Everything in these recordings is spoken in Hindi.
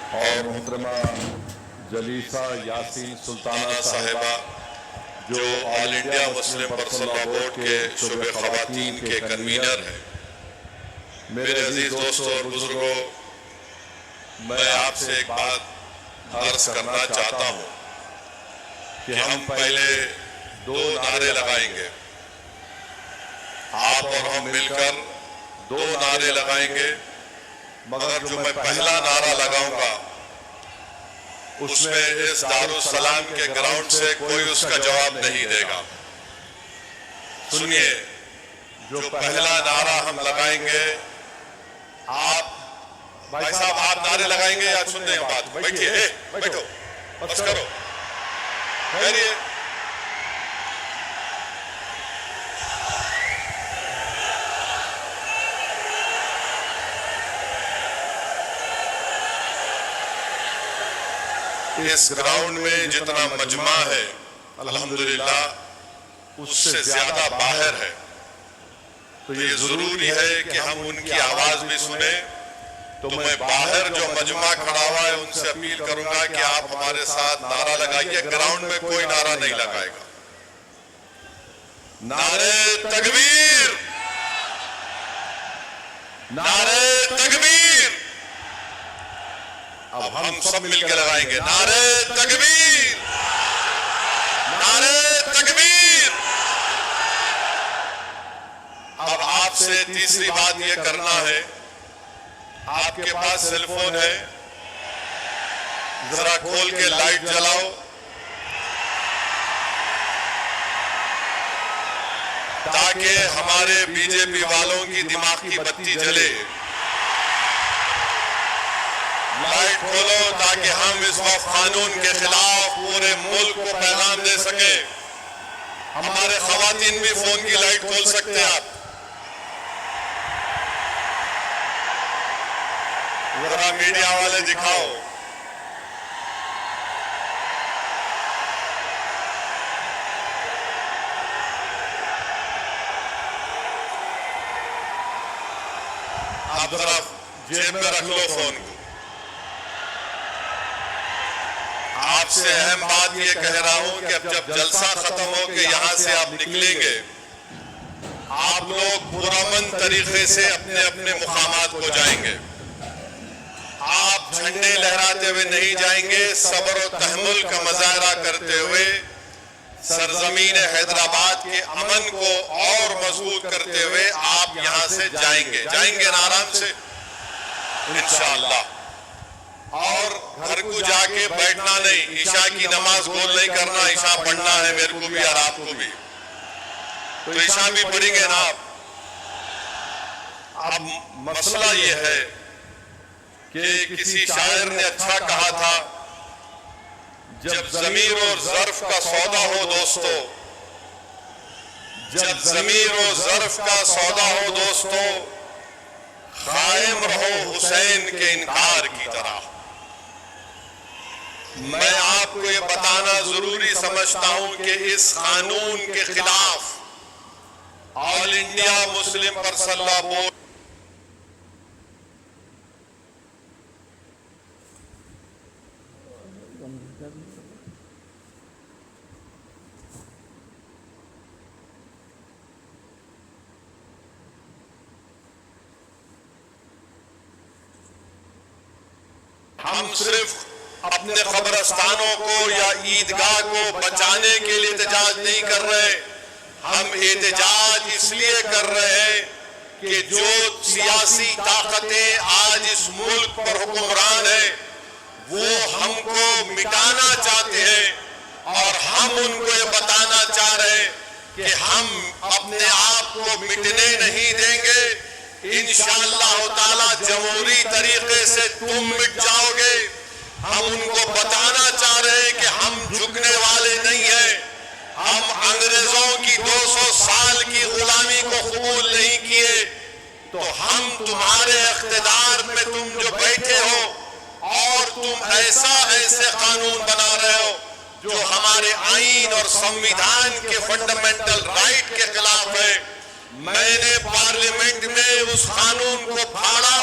और मोहतरमा जलीसा यासीन सुल्ताना साहिबा जो all India Muslim personal law board के शोबे ख़वातीन के कन्वीनर हैं। मेरे अजीज दोस्तों और बुजुर्गों, मैं आपसे एक बात अर्ज करना चाहता हूँ कि हम पहले दो नारे लगाएंगे, आप और हम मिलकर दो नारे लगाएंगे, मगर जो मैं पहला नारा लगाऊंगा उसमें इस दारुस्सलाम के ग्राउंड से कोई उसका जवाब नहीं देगा। सुनिए, जो पहला नारा हम लगाएंगे, आप भाई साहब आप नारे लगाएंगे या सुनते हैं बात? बैठिए, बैठो, बस करो, करिए। इस ग्राउंड में जितना मजमा है अल्हम्दुलिल्लाह उससे ज्यादा बाहर है, तो ये जरूरी है कि हम उनकी आवाज भी सुने। तो मैं बाहर जो मजमा खड़ा हुआ है उनसे अपील करूंगा कि आप हमारे साथ नारा लगाइए। ग्राउंड में कोई नारा नहीं लगाएगा। नारे तकबीर, नारे तकबीर। अब हम सब मिलकर लगाएंगे नारे तकबीर, नारे तकबीर। अब आपसे तीसरी बात यह करना है, आपके पास सेलफोन है, जरा खोल के लाइट जलाओ ताकि हमारे बीजेपी वालों की दिमाग की बत्ती जले। लाइट खोलो ताकि हम इस वक्त कानून के खिलाफ पूरे मुल्क को पैगाम दे सके। हमारे खवातीन भी फोन की लाइट खोल सकते हैं। आप जरा मीडिया वाले दिखाओ। आप जरा जेब में रख लो फोन को। आपसे अहम बात यह कह रहा हूं कि अब जब जलसा खत्म हो के यहां से आप निकलेंगे, आप लोग पुरअमन तरीके से अपने अपने मुकामात को जाएंगे। आप झंडे लहराते हुए नहीं जाएंगे, सब्र और तहम्मुल का मुजाहरा करते हुए सरजमीन हैदराबाद के अमन को और मजबूत करते हुए आप यहां से जाएंगे। जाएंगे ना आराम से इंशाअल्लाह। और घर को जाके बैठना नहीं, ईशा की नमाज गोल नहीं करना। ईशा पढ़ना है मेरे को भी और आपको भी, तो ईशा भी पढ़ेंगे ना आप। अब मसला ये है कि किसी शायर ने अच्छा कहा था, जब ज़मीर और ज़र्फ का सौदा हो दोस्तों, जब ज़मीर और ज़र्फ का सौदा हो दोस्तों, कायम रहो हुसैन के इनकार की तरह। मैं आपको ये बताना जरूरी समझता हूं कि इस कानून के खिलाफ all India Muslim personal law board हम सिर्फ अपने कब्रस्तानों को या ईदगाह को बचाने के लिए एहतजाज नहीं कर रहे। हम एहतजाज इसलिए कर रहे हैं कि जो सियासी ताकतें आज इस मुल्क पर हुक्मरान है वो हमको मिटाना चाहते हैं और हम उनको ये बताना चाह रहे हैं कि हम अपने आप को मिटने नहीं देंगे। इंशाअल्लाह ताला जमहूरी तरीके से तुम मिट जाओगे। हम उनको बताना चाह रहे हैं कि हम झुकने वाले नहीं हैं। हम अंग्रेजों की 200 साल की गुलामी को कबूल नहीं किए, तो हम तुम्हारे इख्तिदार में तुम जो बैठे हो और तुम ऐसे कानून बना रहे हो जो हमारे आईन और संविधान के फंडामेंटल राइट के खिलाफ है। मैंने पार्लियामेंट में उस कानून को फाड़ा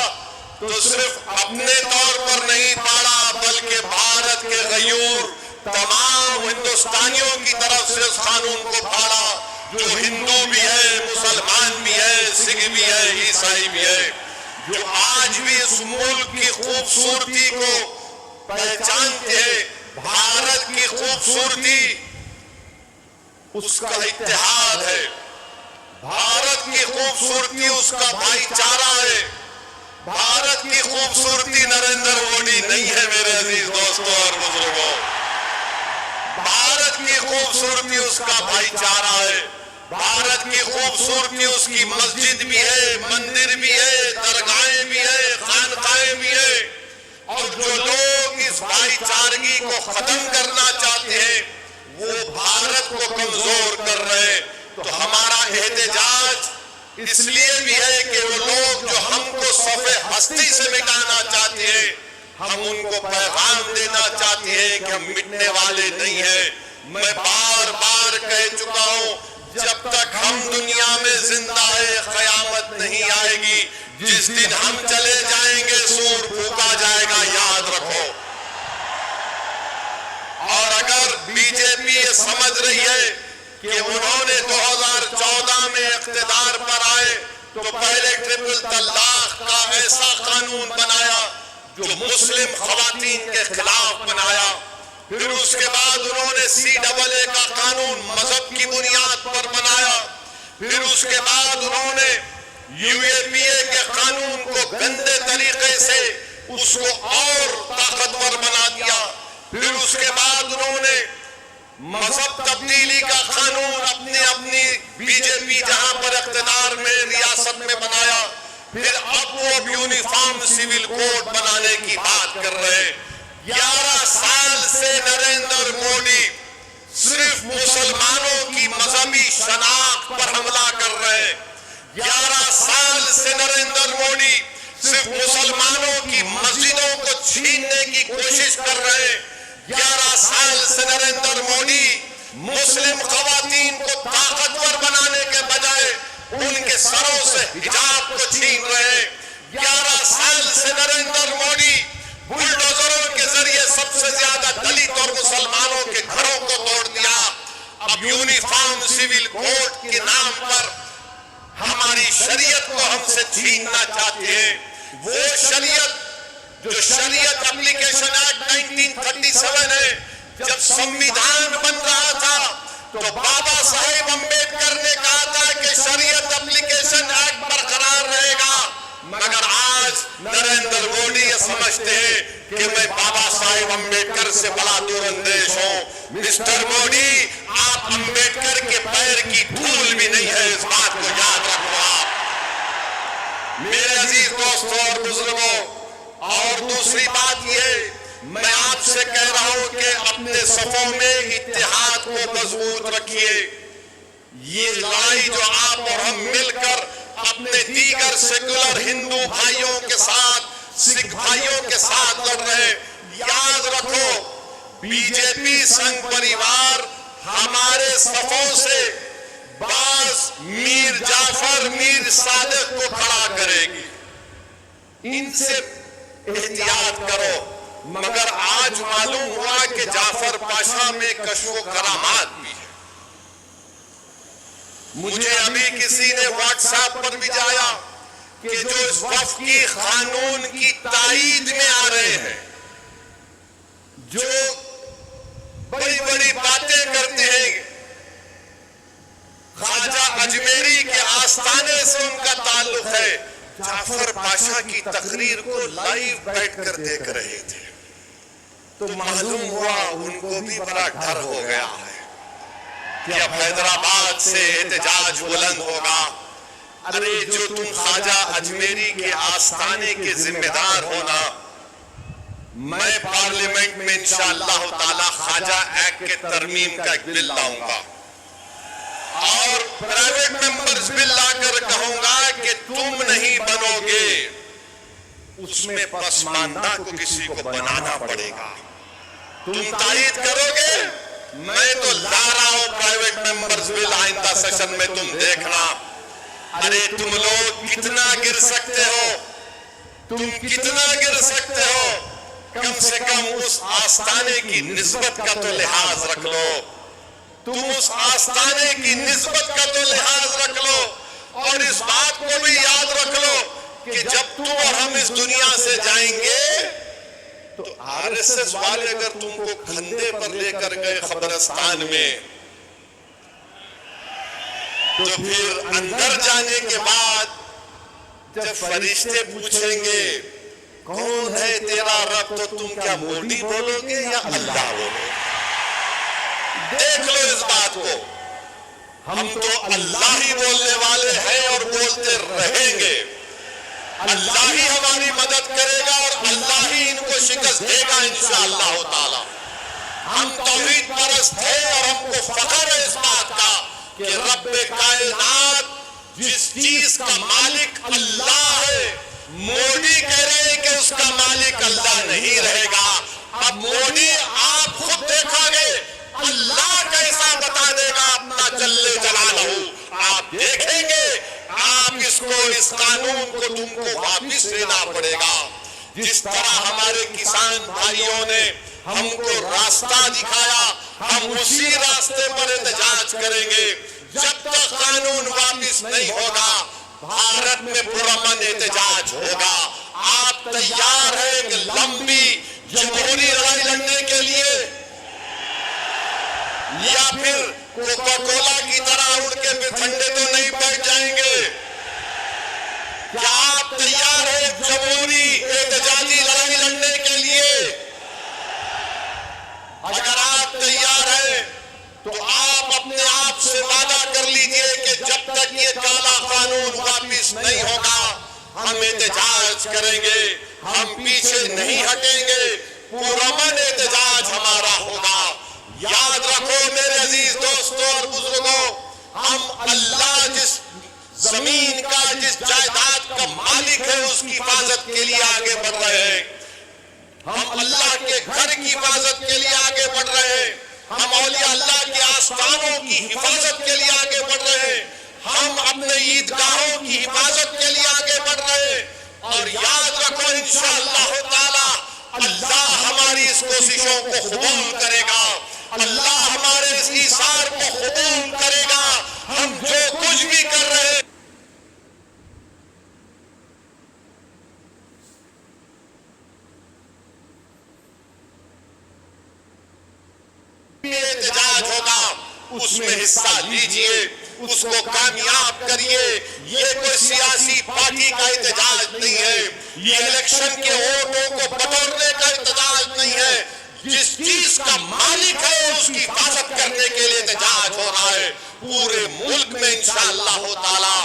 तो सिर्फ अपने तौर पर नहीं फाड़ा, तमाम हिंदुस्तानियों की तरफ से उस कानून को फाड़ा जो हिंदू भी है, मुसलमान भी है, सिख भी है, ईसाई भी है, जो आज भी इस मुल्क की खूबसूरती को पहचानते हैं। भारत की खूबसूरती उसका इत्तेहाद है, भारत की खूबसूरती उसका भाईचारा है। भारत की खूबसूरती नरेंद्र मोदी नहीं है मेरे अजीज दोस्तों और बुजुर्गों, भारत की खूबसूरती उसका भाईचारा है। भारत की खूबसूरती उसकी मस्जिद भी है, मंदिर भी है, दरगाहें भी है, खानकाहें भी है। और जो लोग इस भाईचारगी को खत्म करना चाहते हैं वो भारत को कमजोर कर रहे हैं। तो हमारा एहतजाज इसलिए भी है कि वो लोग जो हमको सफ़े हस्ती से मिटाना चाहते हैं, हम उनको पैगाम देना चाहते हैं कि हम मिटने वाले नहीं हैं। मैं बार बार कह चुका हूं, जब तक हम दुनिया में जिंदा है कयामत नहीं आएगी। जिस दिन हम चले जाएंगे सूर फूका जाएगा, याद रखो। और अगर बीजेपी ये समझ रही है कि उन्होंने 2014 में इख्तिदार पर आए तो पहले ट्रिपल तलाक का ऐसा कानून बनाया जो मुस्लिम खवातीन के खिलाफ बनाया, फिर उसके बाद उन्होंने CAA का कानून मजहब की बुनियाद पर बनाया, फिर उसके बाद उन्होंने UAPA के कानून को गंदे तरीके से उसको और ताकतवर बना दिया, फिर उसके बाद उन्होंने मजहब तब्दीली का कानून अपनी बीजेपी जहां पर इख्तिदार में रियासत में बनाया, फिर अब वो यूनिफॉर्म सिविल कोड बनाने की बात कर रहे हैं। 11 साल से नरेंद्र मोदी सिर्फ मुसलमानों की मजहबी शनाख्त पर हमला कर रहे हैं। 11 साल से नरेंद्र मोदी सिर्फ मुसलमानों की मस्जिदों को छीनने की कोशिश कर रहे हैं। 11 साल से नरेंद्र मोदी मुस्लिम खवातीन को ताकतवर बनाने के बजाय उनके सरों से हिजाब को छीन रहे हैं। 11 साल से नरेंद्र मोदी बुलडोजरों के जरिए सबसे ज्यादा दलित और मुसलमानों के घरों को तोड़ दिया। अब यूनिफॉर्म सिविल कोड के नाम पर हमारी शरीयत को हमसे छीनना चाहते हैं। वो शरीयत जो शरीयत एप्लीकेशन एक्ट 1937 है, जब संविधान बन रहा था तो बाबा साहेब अम्बेडकर ने कहा था कि शरीयत एप्लीकेशन एक्ट बरकरार रहेगा, मगर आज नरेंद्र मोदी ये समझते हैं कि मैं बाबा साहेब अम्बेडकर से बड़ा दूरंदेश हूं। मिस्टर मोदी, आप अम्बेडकर के पैर की धूल भी नहीं है, इस बात को याद रखो आप मेरे अजीज दोस्तों और बुजुर्गों। और दूसरी बात ये, मैं आपसे कह रहा हूं कि अपने सफों में इत्तेहाद को मजबूत रखिए। ये लड़ाई जो आप और हम मिलकर अपने दीगर सेकुलर हिंदू भाइयों के साथ, सिख भाइयों के साथ लड़ रहे हैं, याद रखो बीजेपी संघ परिवार हमारे सफों से बाज मीर जाफर, मीर सादिक को खड़ा करेगी। इनसे एहतियात करो। मगर आज मालूम हुआ कि जाफर पाशा में कशो करामात भी है। मुझे अभी किसी ने व्हाट्सएप पर भिजाया कि जो इस वफ़की कानून की ताईद में आ रहे हैं, जो बड़ी बड़ी बातें करते हैं, ख्वाजा अजमेरी के आस्थाने से उनका ताल्लुक है, जाफर पाशा की तकरीर को लाइव बैठकर देख रहे थे, तो मालूम हुआ उनको भी बड़ा डर हो गया है कि अब हैदराबाद से एहतजाज बुलंद होगा। अरे जो तुम ख्वाजा अजमेरी के आस्थाने के जिम्मेदार हो ना, मैं पार्लियामेंट में इंशाअल्लाह ताला ख्वाजा एक्ट के तरमीम का एक बिल लाऊंगा और प्राइवेट मेंबर्स बिल लाकर कहूंगा कि तुम नहीं बनोगे, उसमें पसमानदा को किसी को बनाना पड़ेगा। तुम तारीफ करोगे, मैं तो ला रहा हूं प्राइवेट मेंबर्स बिल आइंदा सेशन में, तुम देखना। अरे तुम लोग कितना गिर सकते हो, तुम कितना गिर सकते हो। कम से कम उस आस्ताने की निस्बत का तो लिहाज रख लो। तुम उस आस्ताने की निस्बत का तो लिहाज रख लो, और इस बात को भी याद रख लो कि जब तुम और हम इस दुनिया से जाएंगे तो आरएसएस वाले अगर तुमको कंधे पर लेकर गए कब्रिस्तान में, तो फिर अंदर जाने के बाद जब फरिश्ते पूछेंगे कौन है तेरा रब, तो तुम क्या मोदी बोलोगे या अल्लाह बोलोगे? देख लो इस बात को। हम तो अल्लाह ही बोलने वाले हैं और बोलते रहेंगे। अल्लाह ही हमारी मदद करेगा और अल्लाह ही इनको शिकस्त देगा इंशाअल्लाह ताला। हम तौहीद परस्त हैं और हमको फख्र है इस बात का कि रब्बे कायनात जिस चीज का मालिक अल्लाह है, मोदी कह रहे हैं कि उसका मालिक अल्लाह नहीं रहेगा। अब मोदी आप खुद देखोगे अल्लाह कैसा बता देगा अपना जल्ले जलालहू। आप देखेंगे, आप इसको, इस कानून को तुमको वापिस लेना पड़ेगा। जिस तरह हमारे किसान भाइयों ने हमको रास्ता दिखाया, हम उसी रास्ते पर एहतजाज करेंगे। जब तक कानून वापिस नहीं होगा, भारत में पुरअमन एहतजाज होगा। आप तैयार हैं कि लंबी जमहूरी लड़ाई लड़ने के लिए, या फिर कोका कोला की तरह उड़ के फिर ठंडे तो नहीं बैठ जाएंगे? क्या आप तैयार हैं जमहूरी एहतजाजी लड़ाई लड़ने के लिए? अगर आप तैयार हैं तो आप अपने आप से वादा कर लीजिए कि जब तक ये काला कानून वापिस नहीं होगा, हम एहतजाज करेंगे, हम पीछे नहीं हटेंगे, पुरअमन एहतजाज हमारा होगा। याद रखो मेरे अजीज दोस्तों और बुजुर्गों, हम अल्लाह जिस जमीन का, जिस जायदाद का मालिक है, उसकी हिफाजत के लिए आगे बढ़ रहे हैं। हम अल्लाह के घर की हिफाजत के लिए आगे बढ़ रहे हैं। हम औलिया अल्लाह के आस्थानों की हिफाजत के लिए आगे बढ़ रहे हैं। हम अपने ईदगाहों की हिफाजत के लिए आगे बढ़ रहे हैं। और याद रखो इंशाअल्लाह ताला अल्लाह हमारी इस कोशिशों को कबूल करेगा, अल्लाह हमारे इस ईसार को कबूल करेगा। हम जो कुछ भी कर रहे हैं, एहतजाज होगा, उसमें हिस्सा लीजिए, उसको कामयाब करिए। ये कोई सियासी पार्टी का एहतजाज नहीं है, ये इलेक्शन के वोटों को बटोरने का एहतजाज नहीं है। जिस चीज का मालिक है उसकी हिफाजत करने के लिए एहतजाज हो रहा है पूरे मुल्क में इंशाअल्लाह ताला।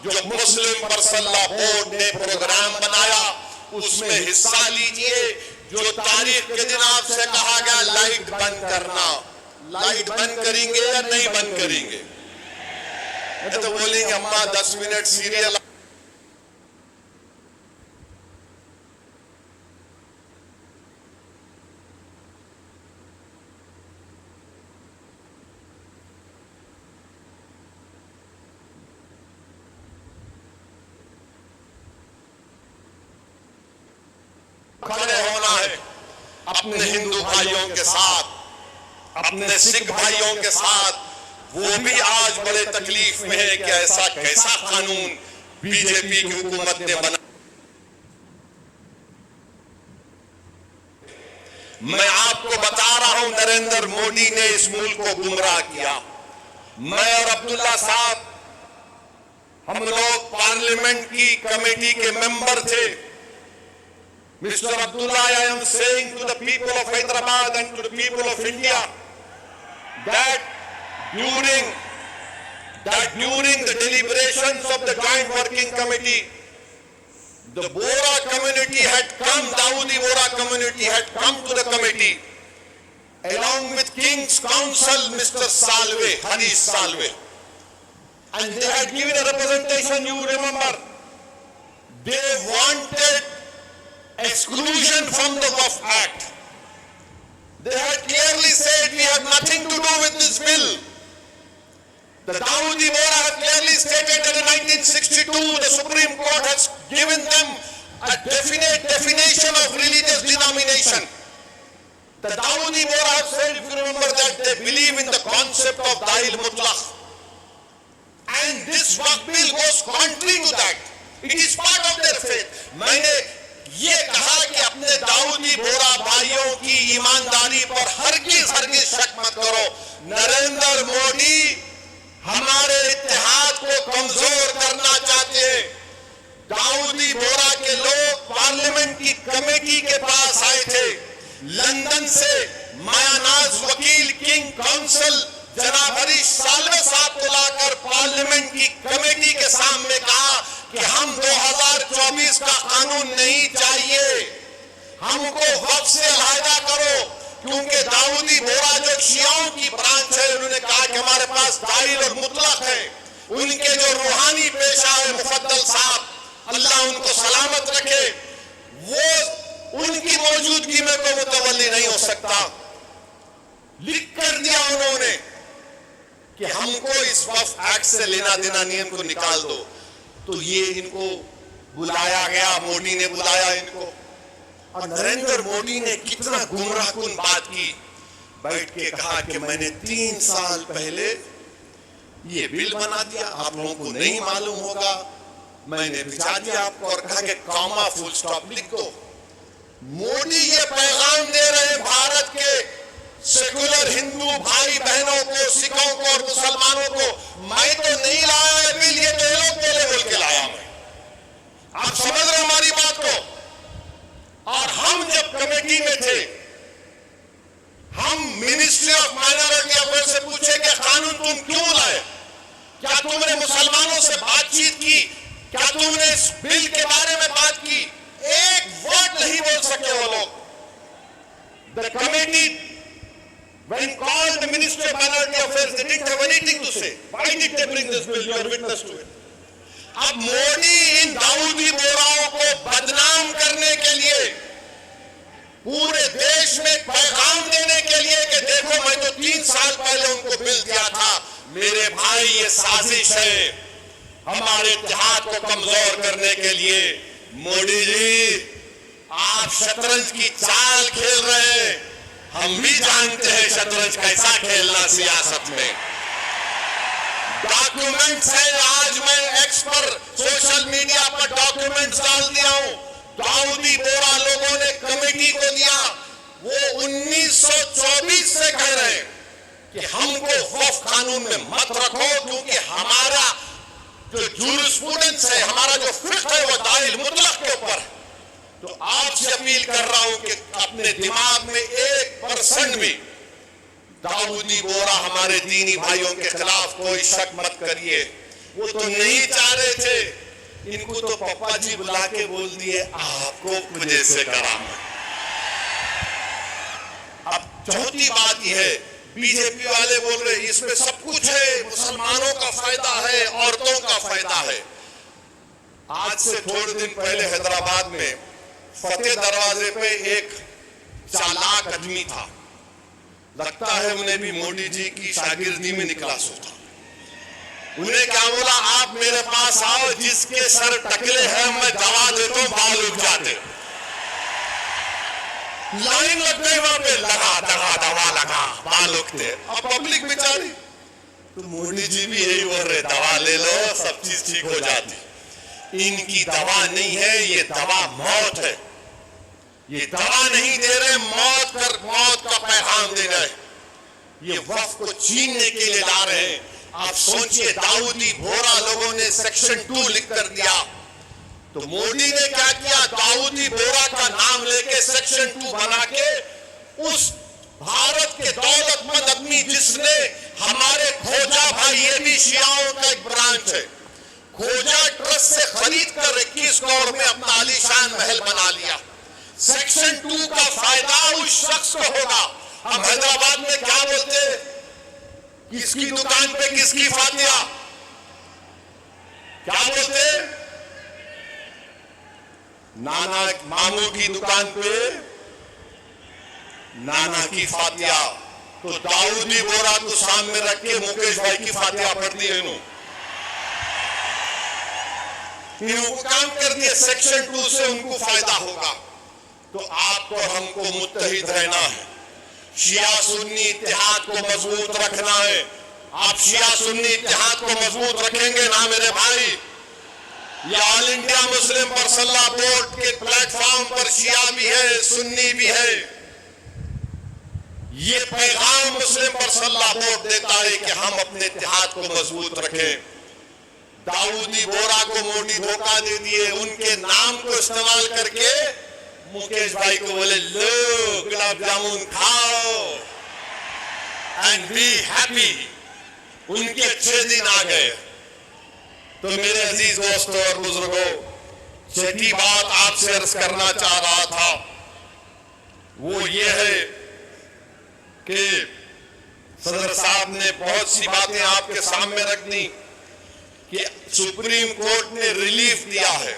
जो मुस्लिम पर्सनल बोर्ड ने प्रोग्राम बनाया उसमें हिस्सा लीजिए। जो तारीख के दिन आपसे कहा गया लाइट बंद करना, लाइट बंद करेंगे या नहीं बंद करेंगे? तो बोलेंगे अम्मा 10 मिनट सीरियल। खड़े होना है अपने हिंदू भाइयों के साथ, अपने सिख भाइयों के साथ। वो भी आज बड़े तकलीफ में है कि ऐसा कैसा कानून बीजेपी की हुकूमत ने बना। मैं आपको बता रहा हूं, नरेंद्र मोदी ने इस मुल्क को गुमराह किया। मैं और अब्दुल्ला साहब, हम लोग पार्लियामेंट की कमेटी के मेंबर थे। Mr. Abdullah, I am saying to the people of Hyderabad and to the people of India that during the deliberations of the Joint Working Committee, the Bora community had come, Dawoodi Bora community had come to the committee along with King's Counsel, Mr. Salve, Harish Salve, and they had given a representation. You remember, they wanted exclusion from the Waqf Act. They had clearly said we have nothing to do with this bill. The Dawoodi Bora have clearly stated that in 1962 the Supreme Court has given them a definite definition of religious denomination. The Dawoodi Bohra have said, if you remember, that they believe in the concept of Da'il Mutlaq. And this Waqf bill goes contrary to that. It is part of their faith. मैंने ये कहा कि अपने दाऊदी बोरा भाइयों की ईमानदारी पर हरगिज शक मत करो। नरेंद्र मोदी हमारे इत्तेहाद को कमजोर करना चाहते हैं। दाऊदी बोरा के लोग पार्लियामेंट की कमेटी के पास आए थे। लंदन से मायानाज वकील किंग काउंसिल जनाब हरीश साल्वे साहब को लाकर पार्लियामेंट की कमेटी के सामने कहा कि हम 2024 का कानून नहीं चाहिए, हमको वक्फ से अलहदा करो, क्योंकि दाऊदी बोरा जो शियाओं की ब्रांच है, उन्होंने कहा कि हमारे पास दाइल और मुतलक है। उनके जो रूहानी पेशा है मुफद्दल साहब, अल्लाह उनको सलामत रखे, वो उनकी मौजूदगी में कोई मुतवल्ली नहीं हो सकता। लिख कर दिया उन्होंने कि हमको इस वक्फ एक्ट से लेना देना नहीं, इनको निकाल दो। तो ये इनको बुलाया गया, मोदी ने बुलाया इनको, और नरेंद्र मोदी ने कितना गुमराहकुन बात की। बैठ के कहा कि मैंने 3 साल पहले ये बिल बना दिया, आप लोगों को नहीं मालूम होगा, मैंने भिजा दिया आपको, और कहा कि कॉमा फुल स्टॉप लिख दो। मोदी ये पैगाम दे रहे हैं भारत के सेकुलर हिंदू भाई बहनों को, सिखों को और मुसलमानों को, मैं तो नहीं लाया है बिल, ये तो लोग बोले बोल के लाया मैं। आप समझ रहे हमारी बात को? और हम जब कमेटी में थे, हम मिनिस्ट्री ऑफ माइनॉरिटी अफेयर से पूछे कि कानून तुम क्यों लाए, क्या तुमने मुसलमानों से बातचीत की, क्या तुमने इस बिल के बारे में बात की? एक वर्ड नहीं बोल सके वो लोग। The committee when called the Ministry of Minority Affairs, they didn't have anything to say. Why did they bring this bill? You are witness to it. अब मोदी इन दाऊदी बोराओं को बदनाम करने के लिए, पूरे देश में पैगाम देने के लिए कि देखो मैं तो 3 साल पहले उनको बिल दिया था। मेरे भाई ये साजिश है हमारे इत्तेहाद को कमजोर करने के लिए। मोदी जी आप शतरंज की चाल खेल रहे हैं, हम भी जानते हैं शतरंज कैसा खेलना सियासत में। डॉक्यूमेंट्स है, आज मैं एक्स पर सोशल मीडिया पर डॉक्यूमेंट्स डाल दिया हूं। दाऊदी बोरा लोगों ने कमेटी को दिया, वो 1924 से कह रहे हैं कि हमको वक्फ कानून में मत रखो, क्योंकि हमारा जो जूरिस्प्रूडेंस है, हमारा जो फिक्र है, वो दाइल मुतलक के ऊपर है। तो आपसे अपील कर रहा हूं कि अपने दिमाग में 1% भी दाऊदी बोरा हमारे दीनी भाइयों के खिलाफ कोई शक मत करिए। वो तो नहीं चाह रहे थे, इनको तो पप्पा जी बुला के बोल दिए आपको मुझे से कराम। अब चौथी बात यह है, बीजेपी वाले बोल रहे इसमें सब कुछ है, मुसलमानों का फायदा है, औरतों का फायदा है। आज से थोड़े दिन पहले हैदराबाद में फतेह दरवाजे पे एक चालाक आदमी था, लगता है उन्हें भी मोदी जी की शागिर्दी में निकला सोचा। उन्हें क्या बोला, आप मेरे पास आओ, जिसके सर टकले हैं मैं दवा देता हूं, बाल उग जाते। लाइन लग गई वहां पे, लगा दवा लगा, बाल उगते। अब पब्लिक बेचारी, तो मोदी जी भी यही बोल रहे, दवा ले लो सब चीज ठीक हो जाती। इनकी दवा नहीं है, ये दवा मौत है। ये दवा नहीं दे रहे, मौत का पैगाम दे रहे। ये वक्फ को छीनने के लिए ला रहे हैं। आप सोचिए, दाऊदी बोरा लोगों ने सेक्शन 2 लिख कर दिया, तो मोदी ने क्या किया, दाऊदी बोरा का नाम लेके सेक्शन 2 बना के उस भारत के दौलतमंद आदमी जिसने हमारे खोजा भाई, ये भी शियाओं का एक ब्रांच है, खोजा ट्रस्ट से खरीद कर 21 करोड़ में अपना आलीशान महल बना लिया। सेक्शन 2 का फायदा उस शख्स को होगा। हम हैदराबाद में क्या बोलते, किसकी दुकान पे किसकी फातिया, क्या बोलते, नाना मामू की दुकान पे नाना की फातिया। तो दाऊदी बोरा को सामने रख के मुकेश भाई की फातिया पढ़ दी है। इनको काम कर दिए, सेक्शन 2 से उनको फायदा होगा। तो आपको हमको मुत्तहिद रहना है, शिया सुन्नी इत्तेहाद को मजबूत रखना है। आप शिया सुन्नी इत्तेहाद को मजबूत रखेंगे ना मेरे भाई, ये ऑल इंडिया मुस्लिम परसल्ला बोर्ड के प्लेटफॉर्म पर शिया भी है, सुन्नी भी है। ये पैगाम मुस्लिम परसल्ला बोर्ड देता है कि हम अपने इत्तेहाद को मजबूत रखें। दाऊदी बोरा को मोटी धोखा दे दिए, उनके नाम को इस्तेमाल करके मुकेश भाई को बोले लो गुलाब जामुन खाओ एंड बी हैप्पी। उनके अच्छे दिन आ गए। तो मेरे अजीज दोस्तों और बुजुर्गों, छठी बात आपसे अर्ज करना चाह रहा था वो ये है कि सदर साहब ने बहुत सी बातें आपके सामने रख दी कि सुप्रीम कोर्ट ने रिलीफ दिया है,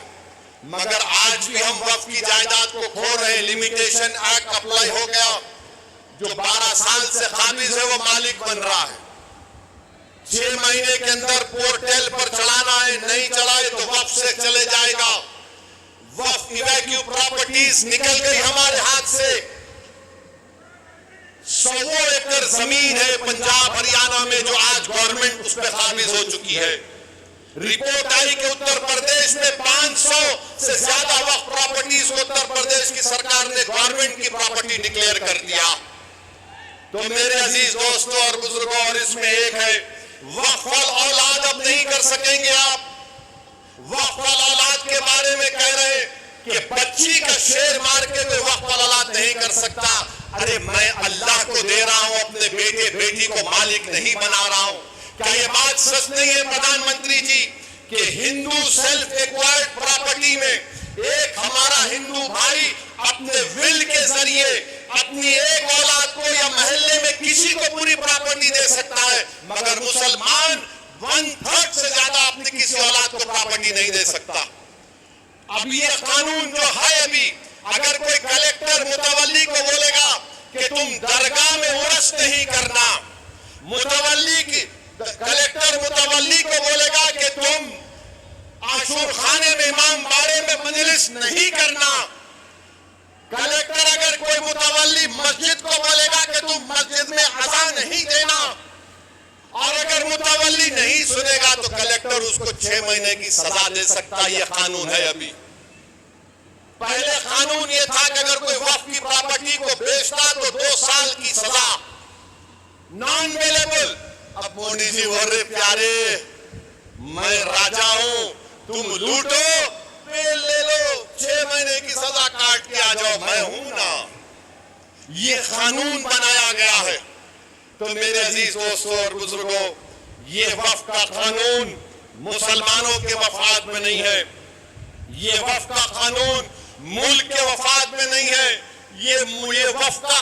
मगर आज भी हम वक्फ की जायदाद को खो रहे हैं। लिमिटेशन एक्ट अप्लाई हो गया, जो 12 साल से काबिज है वो मालिक बन रहा है। 6 महीने के अंदर पोर्टल पर चढ़ाना है, नहीं चढ़ाए तो वक्फ से चले जाएगा। वक्फ इवैक्यू प्रॉपर्टीज निकल गई हमारे हाथ से। 100 एकड़ जमीन है पंजाब हरियाणा में जो आज गवर्नमेंट उस पर काबिज हो चुकी है। रिपोर्ट आई कि उत्तर प्रदेश में 500 से ज्यादा वक्फ प्रॉपर्टीज को उत्तर प्रदेश की सरकार ने गवर्नमेंट की प्रॉपर्टी डिक्लेयर कर दिया। तो मेरे अजीज दोस्तों और बुजुर्गों, और इसमें एक है वक्फ औलाद अब नहीं कर सकेंगे आप। वक्फ औलाद के बारे में कह रहे हैं कि बच्ची का शेर मार के कोई वक्फ औलाद नहीं कर सकता। अरे मैं अल्लाह को दे रहा हूं, अपने बेटे बेटी को मालिक नहीं बना रहा हूं। क्या ये बात सच नहीं है प्रधानमंत्री जी कि हिंदू सेल्फ एक्वायर्ड प्रॉपर्टी में एक हमारा हिंदू भाई अपने विल के जरिए अपनी एक औलाद को या मोहल्ले में किसी को पूरी प्रॉपर्टी दे सकता है, मगर मुसलमान 1/3 से ज्यादा अपनी किसी औलाद को प्रॉपर्टी नहीं दे सकता। अब ये कानून जो है, अभी अगर कोई कलेक्टर मुतवल्ली को बोलेगा कि तुम दरगाह में उर्स नहीं करना, कलेक्टर मुतवल्ली को बोलेगा कि तुम आशूर खाने में इमाम बाड़े में मजलिस नहीं करना, कलेक्टर अगर कोई मुतवल्ली मस्जिद को बोलेगा कि तुम मस्जिद में अज़ान नहीं देना, और अगर मुतवल्ली नहीं सुनेगा तो कलेक्टर उसको 6 महीने की सजा दे सकता है। यह कानून है। अभी पहले कानून यह था कि अगर कोई वक्फ की प्रॉपर्टी को बेचता तो 2 साल की सजा, नॉन अवेलेबल। अब मोदी जी बोल रहे प्यारे मैं राजा हूं, तुम लूटो पेड़ ले लो, 6 महीने की सजा काट के आ जाओ, मैं हूं ना। ये कानून बनाया गया है। तो मेरे अजीज दोस्तों और बुजुर्गों, ये वक्फ का कानून मुसलमानों के वफाद में नहीं है, ये वक्फ का कानून मुल्क के वफाद में नहीं है, ये वक्फ का